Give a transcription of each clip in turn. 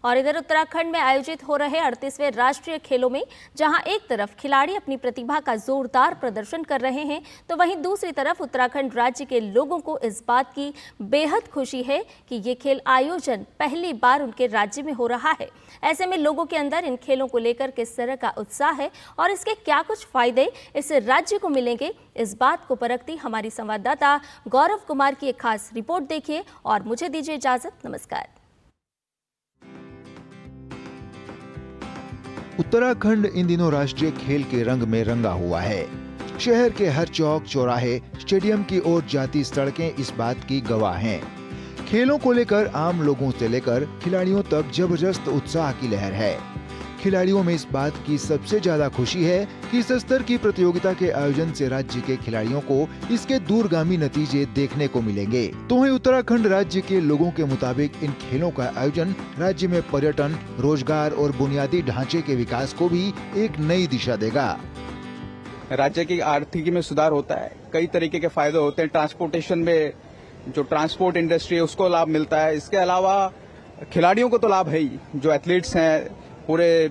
और इधर उत्तराखंड में आयोजित हो रहे 38वें राष्ट्रीय खेलों में जहां एक तरफ खिलाड़ी अपनी प्रतिभा का जोरदार प्रदर्शन कर रहे हैं, तो वहीं दूसरी तरफ उत्तराखंड राज्य के लोगों को इस बात की बेहद खुशी है कि ये खेल आयोजन पहली बार उनके राज्य में हो रहा है। ऐसे में लोगों के अंदर इन खेलों को लेकर किस तरह का उत्साह है और इसके क्या कुछ फायदे इस राज्य को मिलेंगे, इस बात को परखती हमारी संवाददाता गौरव कुमार की एक खास रिपोर्ट देखिए और मुझे दीजिए इजाजत। नमस्कार। उत्तराखंड इन दिनों राष्ट्रीय खेल के रंग में रंगा हुआ है। शहर के हर चौक चौराहे, स्टेडियम की ओर जाती सड़कें इस बात की गवाह हैं। खेलों को लेकर आम लोगों से लेकर खिलाड़ियों तक जबरदस्त उत्साह की लहर है। खिलाड़ियों में इस बात की सबसे ज्यादा खुशी है कि इस स्तर की प्रतियोगिता के आयोजन से राज्य के खिलाड़ियों को इसके दूरगामी नतीजे देखने को मिलेंगे। तो वहीं उत्तराखंड राज्य के लोगों के मुताबिक इन खेलों का आयोजन राज्य में पर्यटन, रोजगार और बुनियादी ढांचे के विकास को भी एक नई दिशा देगा। राज्य की आर्थिकी में सुधार होता है, कई तरीके के फायदे होते हैं। ट्रांसपोर्टेशन में जो ट्रांसपोर्ट इंडस्ट्री है उसको लाभ मिलता है। इसके अलावा खिलाड़ियों को तो लाभ है ही, जो एथलीट्स हैं पूरे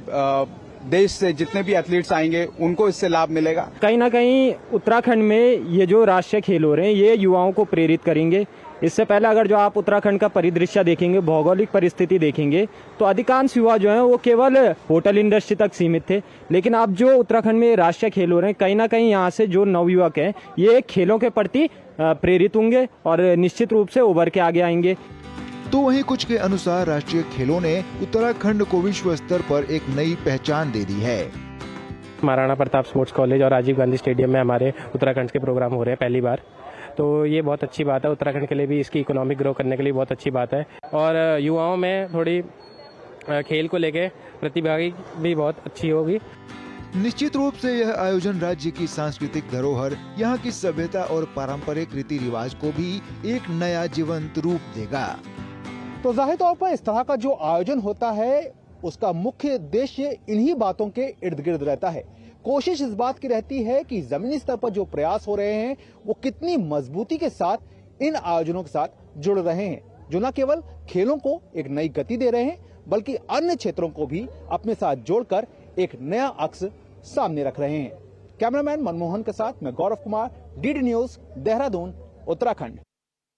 देश से जितने भी एथलीट्स आएंगे उनको इससे लाभ मिलेगा। कहीं ना कहीं उत्तराखंड में ये जो राष्ट्रीय खेल हो रहे हैं ये युवाओं को प्रेरित करेंगे। इससे पहले अगर जो आप उत्तराखंड का परिदृश्य देखेंगे, भौगोलिक परिस्थिति देखेंगे, तो अधिकांश युवा जो हैं वो केवल होटल इंडस्ट्री तक सीमित थे। लेकिन अब जो उत्तराखंड में राष्ट्रीय खेल हो रहे हैं, कहीं ना कहीं यहाँ से जो नवयुवक हैं ये खेलों के प्रति प्रेरित होंगे और निश्चित रूप से उभर के आगे आएंगे। तो वहीं कुछ के अनुसार राष्ट्रीय खेलों ने उत्तराखंड को विश्व स्तर पर एक नई पहचान दे दी है। महाराणा प्रताप स्पोर्ट्स कॉलेज और राजीव गांधी स्टेडियम में हमारे उत्तराखंड के प्रोग्राम हो रहे हैं पहली बार, तो ये बहुत अच्छी बात है। उत्तराखंड के लिए भी इसकी इकोनॉमिक ग्रो करने के लिए बहुत अच्छी बात है और युवाओं में थोड़ी खेल को लेके प्रतिभागी भी बहुत अच्छी होगी। निश्चित रूप से यह आयोजन राज्य की सांस्कृतिक धरोहर, यहाँ की सभ्यता और पारंपरिक रीति रिवाज को भी एक नया जीवंत रूप देगा। तो जाहिर तौर पर इस तरह का जो आयोजन होता है उसका मुख्य उद्देश्य इन्हीं बातों के इर्द गिर्द रहता है। कोशिश इस बात की रहती है कि जमीनी स्तर पर जो प्रयास हो रहे हैं वो कितनी मजबूती के साथ इन आयोजनों के साथ जुड़ रहे हैं, जो न केवल खेलों को एक नई गति दे रहे हैं बल्कि अन्य क्षेत्रों को भी अपने साथ जोड़कर एक नया अक्स सामने रख रहे हैं। कैमरामैन मनमोहन के साथ मैं गौरव कुमार, डीडी न्यूज, देहरादून, उत्तराखंड।